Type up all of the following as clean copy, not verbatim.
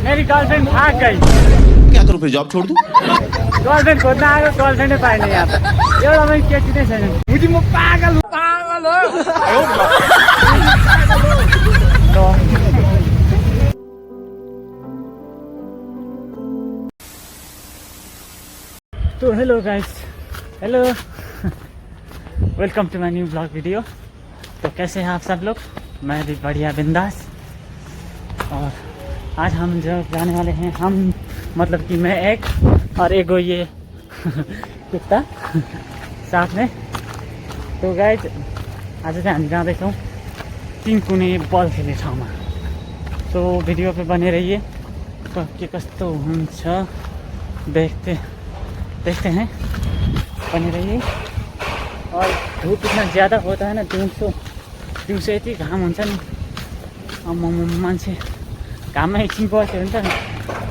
मेरी girlfriend भाग गई। क्या करूं फिर, जॉब छोड़ दूं? गर्लफ्रेंड खोज्न आएको गर्लफ्रेन्डै पाइने यहाँ त। एउटा पनि केटी नै छैन। बुझी म पागल हो। तो hello guys, hello, welcome to my new blog video. तो कैसे हैं आप सब लोग? मैं भी बढ़िया बिंदास। और आज हम जो जाने वाले हैं, हम मतलब कि मैं एक और एक ये कुत्ता साथ में। तो गाइस आज चाहिँ हामी जाँदैछौँ तिनकुने बल खेल्ने ठाउँमा। तो भिडियो पे बने रहिए, तो के कस्तो हुन्छ देखते हैं, बने रहिए। और धूप इतना ज़्यादा होता है ना, दिउँसो यति घाम हुन्छ नि, मान्छे घाममा एकछिन बस्यो भने त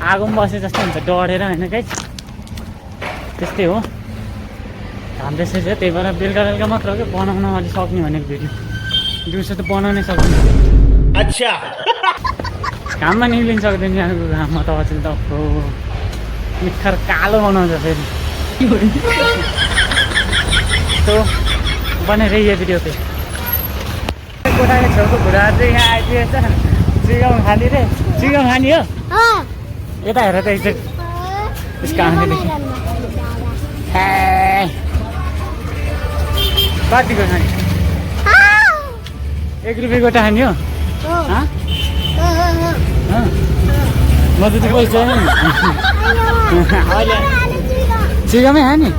आगोमा बसे जस्तो हुन्छ, डढेर होइन गाइस, त्यस्तै हो। घाम त्यसै छ, त्यही भएर बेलुका मात्र हो क्या बनाउन अलि सक्ने भनेको भिडियो, दिउँसो त बनाउनै सक्दैन। अच्छा घाममा निक्लिन सक्दैन यहाँको घाममा त अचेल त हो, निखर कालो बनाउँछ फेरि। तो बने रहिए भिडियो पे। कोठाको छेउको घुँडाहरू चाहिँ यहाँ आइपुगेछ, चिकन खाने रे, चिकन खाने हो। यता हेर त एकचोटि उसको आँखादेखि कतिको खाने? 1 रुपियाँ गोटा खाने हो? म त पैसा छैन अहिले, चिकनै खाने।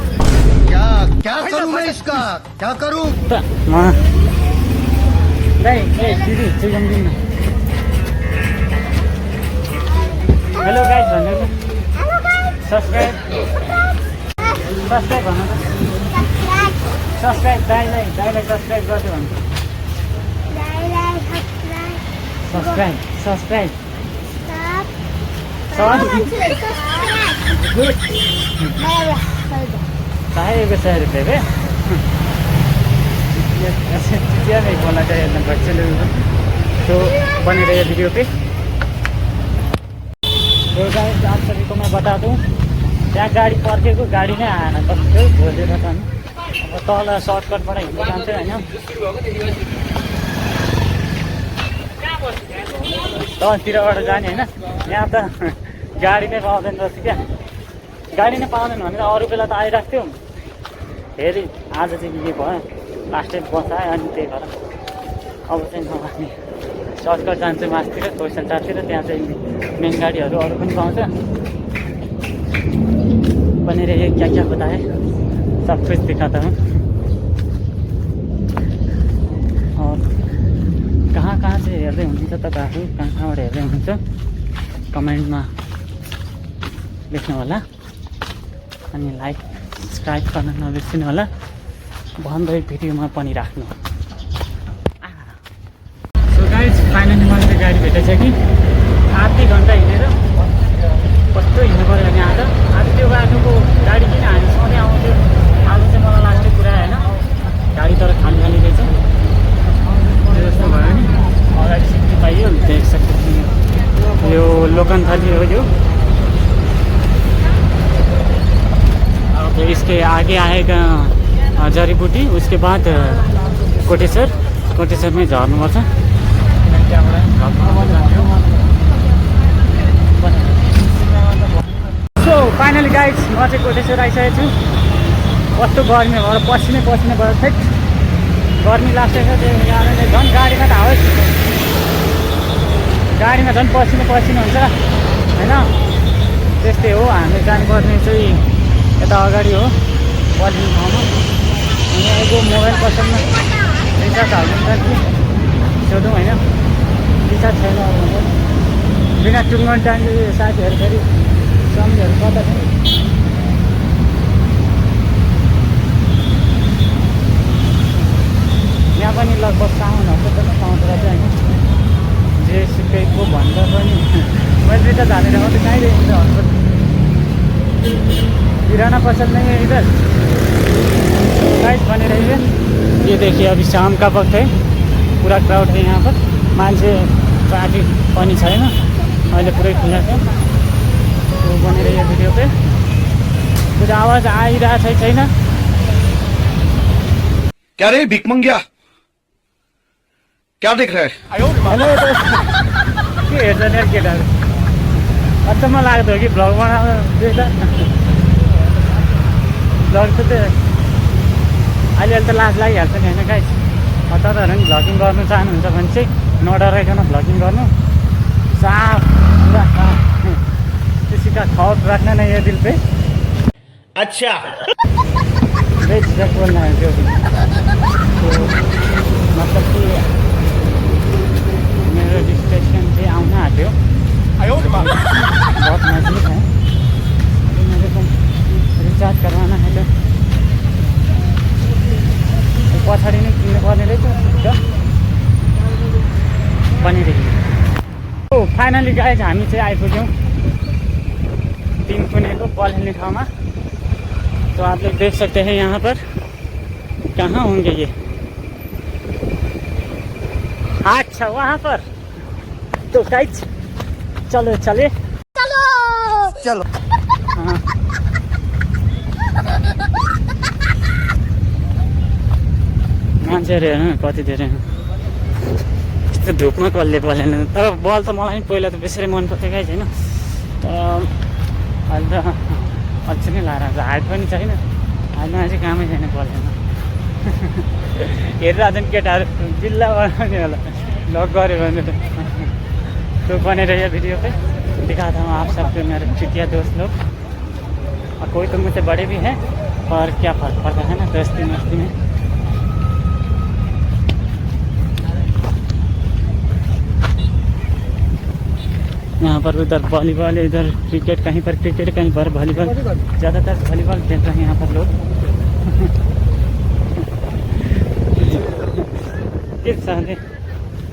क्या करूं मैं इसका, क्या करूं? दिदी चिकन दिनु। हेलो गाइस भन्नु त, सब्सक्राइब भन्नु त, सब्सक्राइब दाइलाई सब्सक्राइब गर्छु भन्नु। सब्सक्राइब चाहिएको 100 रुपियाँ बे। क्या नहीं बोलना चाहिए अपने बच्चे लोगों को। तो बने रहिए वीडियो पे। तो गाइस आप सभी को मैं बता दूं, त्यहाँ गाडी पर्खेको, गाडी नै आएन, कस्तो भोलेर छ नि। अब तल सर्टकटबाट हिँड्नु जान्छ होइन, तलतिरबाट जाने होइन। यहाँ त गाडी नै पाउँदैन रहेछ क्या, गाडी नै पाउँदैन भनेर अरू बेला त आइरहेको थियो, फेरि आज चाहिँ के भयो, लास्ट टाइम बसायो, अनि त्यही भएर अब चाहिँ नआउने, सर्टकट जान्छु मासतिर, क्वेसन चारतिर, त्यहाँ चाहिँ मेन गाडीहरू अरू पनि पाउँछ। बनेर ये क्या होता है सब कुछ दिखाता हूँ। और कहाँ चाहिँ हेर्दै हुनुहुन्छ तपाईँहरू, कहाँबाट हेर्दै हुनुहुन्छ कमेन्टमा लेख्नु होला, अनि लाइक सब्सक्राइब गर्न नबिर्सिनु होला, भन्दै भिडियोमा पनि राख्नु। सो गाइस फाइनली मैले चाहिँ गाडी भेटेछ कि, आधी घन्टा हिँडेर कस्तो हिँड्नु पऱ्यो भने आज त्यो बाटोको गाडी किन हामी सधैँ आउँथ्यो, आज चाहिँ मलाई लाग्ने कुरा होइन, गाडी तर खाली रहेछ। जस्तो भयो नि, अगाडि सिक्नु पाइयो, देख सक्छ यो लोकनथली हो यो। इसके आगे आएगा जड़ीबूटी, उसके बाद कोटेश्वर में झर्नुपर्छ। सो फाइनली गाइस म चाहिँ कोटेश्वर आइसकेको छु। कस्तो गर्मी भएर पसिनै भयो, ठिक गर्मी लाग्छ, त्यही कारणले झन् गाडीमा त हावै, गाडीमा झन् पसिनो हुन्छ होइन। त्यस्तै हो, हामी जानुपर्ने चाहिँ यता अगाडि हो बलिने ठाउँमा। यहाँको मोबाइल पसलमा रिचार्ज हाल्नु कि सोधौँ होइन, रिचार्ज छैन बिना टुङ्गन टाइमले साथीहरू फेरि सम्झहरू कता छ। यहाँ पनि लगभग सामानहरू त पाउँछ रहेछ होइन, जेसुकैको भन्दा पनि मैले रिचार्ज हालेर मात्रै खाइरहेको हुन्छ हस्पिटल, किराना पसल नहीं है इधर। गाइस बने रहिए। ये देखिए अभी शाम का वक्त है, पूरा क्राउड है यहाँ पर, मान्छे ट्राफिक पनि छैन, अहिले पुरै खुला छ। त्यो बनिरहेको भिडियो पे कुछ आवाज आइरहेछ कि छैन? क्या रे भिकमंगिया, क्या देख रहा है? हेलो के हेर्छ नि केटाहरू? अचम्म लाग्दो हो कि भ्लग बनाउँदा देख्दा। भ्लग त अहिले त लाज लागिहाल्छ नि होइन गाइस। तपाईँहरू पनि भ्लगिङ गर्नु चाहनुहुन्छ भने चाहिँ नडराइकन भ्लगिङ गर्नु। साफ पुरा साफ, किसी का खौफ रखना नहीं है दिल पे। अच्छा झिझक बोल्न है त्यो दिन। तो मतलब कि मेरो डेस्टिनेसन चाहिँ आउन आँट्यो, बहुत नजदीक है। मेरे को रिचार्ज करवाना है तो पछाडि नै किन्नु पर्ने रहेछ ढुक्क बनिरहेको। फाइनली गाइज हामी चाहिँ आइपुग्यौँ तिनकुनेको बल खेल्ने ठाउँमा। तो आप लोग देख सकते हैं यहाँ पर कहाँ होंगे ये। अच्छा वहाँ पर। तो गाइज चलो चले चलो चलो। हाँ मान्छेहरू हेर्नु कति धेरै यस्तो धुपमा कसले बलेन। तर बल त मलाई पनि पहिला त बेसरी मन पर्थ्यो गाइज होइन। तर अहिले त अझै नै लाएर आउँछ, हाइट पनि छैन, हाइटमा चाहिँ कामै छैन बलेन। हेरिरहेको नि केटाहरू जिल्ला बनाउने होला लग गऱ्यो भने त। तो बने रहिए वीडियो पे, दिखाता हूँ आप सबको मेरे चुतिया दोस्त लोग। और कोई तो मुझसे बड़े भी हैं, और क्या फर्क पड़ता है ना दोस्ती मस्ती में। यहाँ पर उधर वॉलीबॉल, इधर क्रिकेट, कहीं पर क्रिकेट कहीं पर वॉलीबॉल, ज़्यादातर वॉलीबॉल खेल रहे हैं यहाँ पर लोग। किस साथ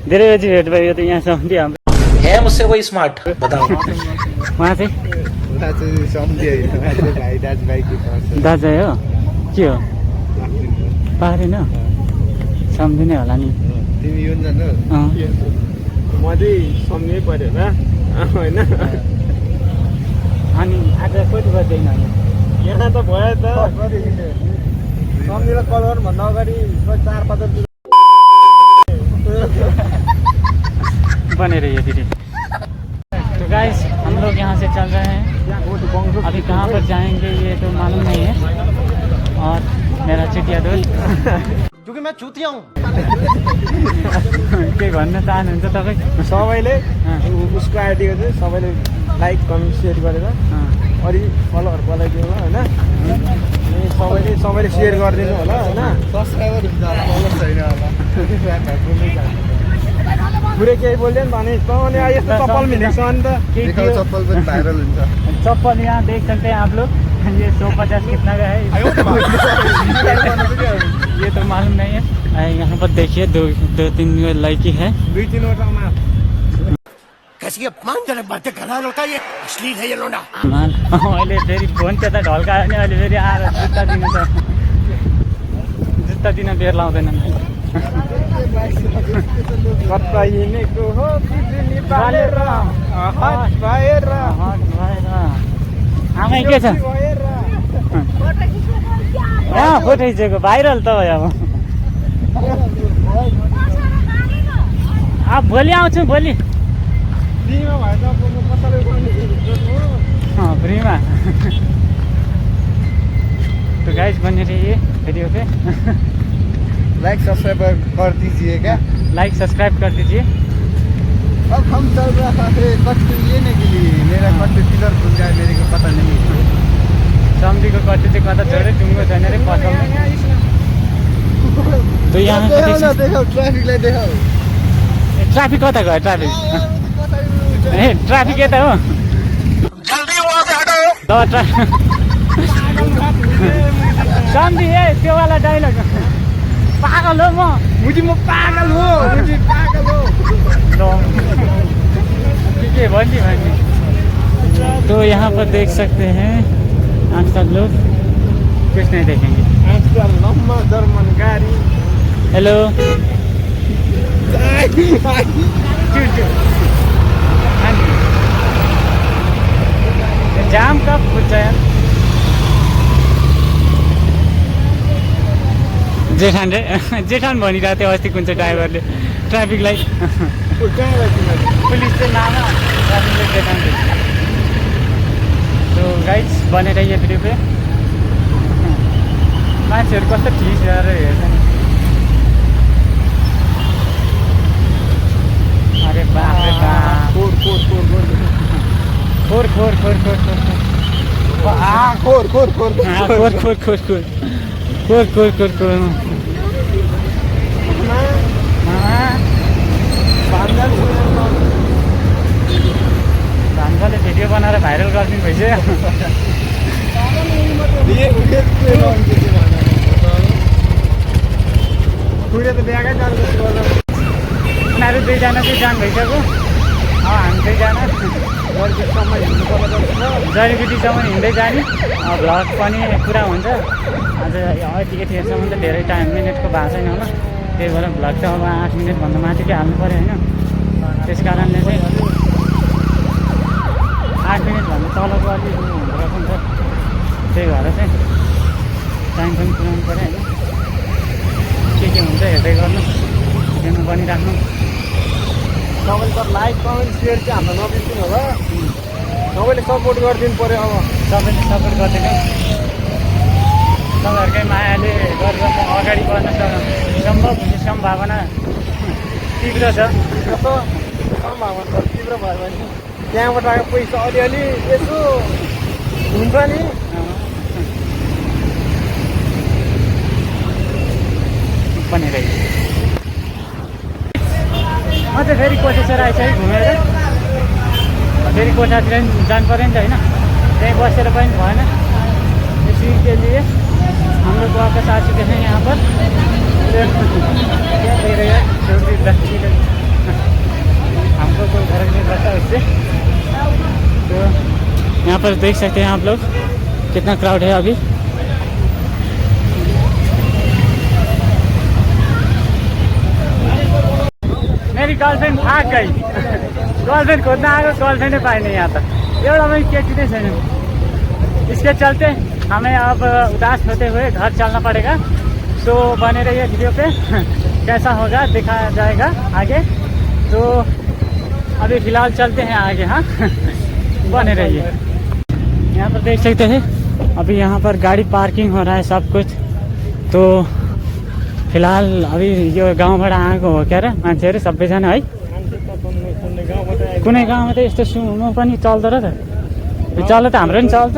धेरै बजी भेट भयो तो यहाँ सम्झी हाम्रो है मुझसे कोई स्मार्ट बताओ। वहाँ चाहिँ दाजु हो के हो पारेन सम्झिनै होला नि। म चाहिँ सम्झै पऱ्यो होइन। अनि आज कति बज्दैन यहाँ त भयो त सम्झिँदा कल गर्नुभन्दा अगाडि 4-5 बने रहिए दीदी। तो गाइस हम लोग यहाँ से चल रहे हैं, अभी कहाँ पर जाएंगे ये तो मालूम नहीं है। और मेरा चिटिया दोस्त क्योंकि मैं चूतिया हूँ। के भन्न चाहनुहुन्छ तपाईँ? सबैले उसको आइडियो चाहिँ सबैले लाइक कमेन्ट सेयर गरेर अलि फलोहरू बनाइदिनु होला होइन। सबैले सेयर गरिदिनु होला होइन। सब्सक्राइबर हुन्छ होला, फलोअर छैन होला। पुरै केही बोल्दैन भने तँले यस्तो चप्पल मिलेको छ नि त। दिखाओ चप्पल पनि भाइरल हुन्छ। चप्पल यहाँ देख सकते हैं आप लोग, ये 150 कितना का है ये तो मालूम नहीं है। यहाँ पर देखिए दो तीन लड़की है। 2-3 वटामा कैसी अपमानजनक बातें कर रहा है लड़का, ये अश्लील है ये लोना। अहिले फेरि फोन त्यता ढल्कायो भने अहिले फेरि आएर जुत्ता दिनु त, जुत्ता दिन बेर लाउँदैन। कता हिँडेको हो बिजुली बालेर हात भएर आमै के छ फोटो खिचेको भाइरल त भयो। अब भोलि आउँछु, भोलि फ्रीमा भए त कसैले फ्रीमा। तो गाइस बने रहिए वीडियो पे। लाइक सब्सक्राइब कर दीजिए क्या? लाइक सब्सक्राइब कर दीजिए। अब हम चल रहा है कट्टू लेने के लिए। मेरा कट्टू किधर भूल जाए मेरे को पता नहीं। सम्झीको कट्टु चाहिँ कता छोड्यो टुङ्गो छैन रे पसल। तो यहाँ देखो ट्राफिकलाई देखो। ट्राफिक कता गयो? ट्राफिक ए ट्राफिक यता हो। सम्झी ए त्यो वाला डाइलग पागल हो म पागल हो पागल हो के भन्ने। तो यहाँ पर देख सकते हैं आप सब लोग, कुछ नहीं देखेंगे। आजकल लम्बा जर्मन गाडी। हेलो हुन्छ यार जेठान रे जेठान भनिरहेको थियो अस्ति कुन चाहिँ ड्राइभरले ट्राफिक लाइट पुलिस चाहिँ नाम ट्राफिक लाइट जेठान रे तो गाइज बने रहिए भिडियो पे मान्छेहरू कस्तो ठिक गरेर हेर्छ नि अरे बाप रे बाप खोर भान्जाले भिडियो बनाएर भाइरल गरिदिनु भइसक्यो उनीहरू दुईजना चाहिँ जान भइसक्यो हामी दुईजना जडीबुटीसम्म हिँड्दै जाने भ्लग पनि पुरा हुन्छ आज यतिखेरसम्म त धेरै टाइम मिनटको भएको छैन होला त्यही भएर भ्लग त अब 8 मिनटभन्दा माथिकै हाल्नु पऱ्यो होइन त्यस कारणले चाहिँ 8 मिनटभन्दा तलको अलिक हुँदो रहेछ नि त त्यही भएर चाहिँ टाइम पनि पुऱ्याउनु पऱ्यो होइन के हुन्छ हेर्दै गर्नु हेर्नु पनि राख्नु तपाईँले त लाइक कमेन्ट सेयर चाहिँ हामीलाई नबिर्सिनु होला तपाईँले सपोर्ट गरिदिनु पऱ्यो अब सबैले सपोर्ट गरिदिनु तपाईँहरूकै मायाले गरेर म अगाडि बढ्न सम्भव हुने सम्भावना तीव्र छ जस्तो सम्भावना छ तीव्र भयो भने त्यहाँबाट आएको पैसा अलिअलि यसो हुन्छ नि पनि रहेछ म चाहिँ फेरि कोटेश्वर आइसकेँ घुमेर फेरि कोठातिर पनि जानु पऱ्यो नि त होइन त्यहीँ बसेर पनि भएन इसी के लिए हम लोग वापस आ चुके हैं यहाँ पर क्या दे रहे हैं छोटी लड़की हमको कोई फर्क नहीं पड़ता उससे तो यहाँ पर देख सकते हैं आप लोग कितना क्राउड है अभी मेरी गर्लफ्रेंड भाग गई गर्लफ्रेंड खोज्न आएको गर्लफ्रेंडै पाएन यहाँ त एउटा पनि केटी नै छैन इसके चलते हमें अब उदास होते हुए घर चलना पड़ेगा तो बने रहिए वीडियो पे कैसा होगा दिखाया जाएगा आगे तो अभी फ़िलहाल चलते हैं आगे हाँ बने रहिए यहाँ पर देख सकते हैं अभी यहाँ पर गाड़ी पार्किंग हो रहा है सब कुछ तो फिलहाल अभी यो गाउँबाट आएको हो क्या र मान्छेहरू सबैजना है कुनै गाउँमा त यस्तो सुमो पनि चल्दो र त चल्दा त हाम्रो पनि चल्छ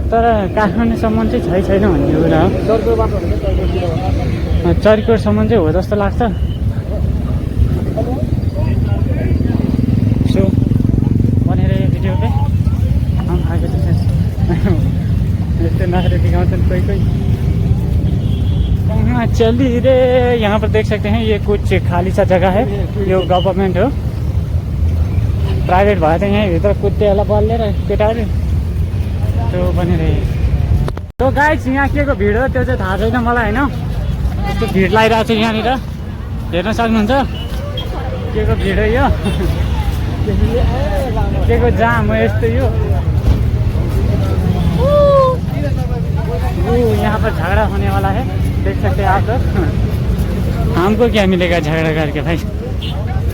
तर काठमाडौँसम्म चाहिँ छैन भन्ने कुरा हो चरिकोटसम्म चाहिँ हो जस्तो लाग्छ सो भनेर यो भिडियो पे हम आगे तो यस्तै नखरे दिखाउँछन् कोही कोही चली रे यहाँ पर देख सकते हैं ये कुछ खाली सा जगह है यो गभर्मेंट हो प्राइवेट भए त यहीँ भित्र कुत्तेहरूलाई बल्लेर केटाहरू त्यो पनि रहे तो गाइस यहाँ के को भिड हो त्यो चाहिँ थाहा छैन मलाई होइन यस्तो भिड लागिरहेको छ यहाँनिर हेर्न सक्नुहुन्छ के को भिड हो यो के को जाम हो यस्तो यो यहाँ पर झगड़ा होने वाला है देख सकते हैं आप लोग हमको क्या मिलेगा झगड़ा करके भाई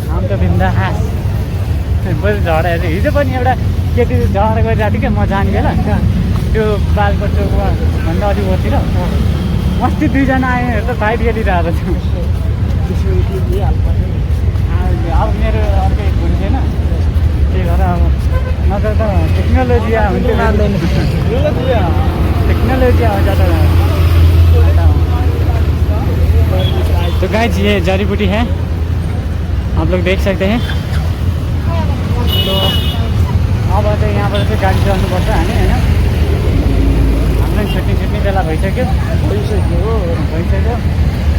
हम तो बिन्दास बरु झगडा हिजो पनि एउटा केटी झगडा गरिरहेको थियो क्या म जाने बेला त्यो बालको चोकमा भन्दा अलिक ओतिर अस्ति दुईजना आयो त फाइट खेलिरहेको थियो अब मेरो अर्कै हुने थिएन त्यही भएर अब नत्र त टेक्नोलोजी हुन्थ्यो टेक्नोलोजी आउँछ त तो गाइस ये जड़ी बूटी है आप लोग देख सकते हैं तो अब तो यहाँ पर चाहिँ गाडी चल्नुपर्छ हामी होइन हामीलाई छुट्ने बेला भइसक्यो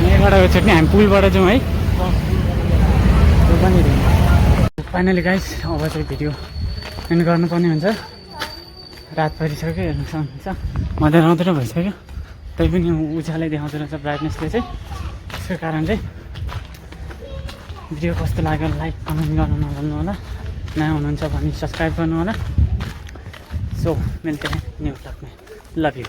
यहीँबाट छुट्ने हामी पुलबाट जाउँ है त्यो पनि फाइनली गाइस अब चाहिँ भिडियो एन्ड गर्नुपर्ने हुन्छ रात परिसक्यो हेर्नु सक्नुहुन्छ मध्यरात भइसक्यो तै पनि उज्यालै देखाउँदो रहेछ ब्राइटनेसले चाहिँ त्यसको कारण चाहिँ भिडियो कस्तो लाग्यो लाइक कमेन्ट गर्नु नभुल्नु होला नयाँ हुनुहुन्छ भने सब्सक्राइब गर्नु होला सो मिलते हैं न्यू ब्लॉग में, लव यू।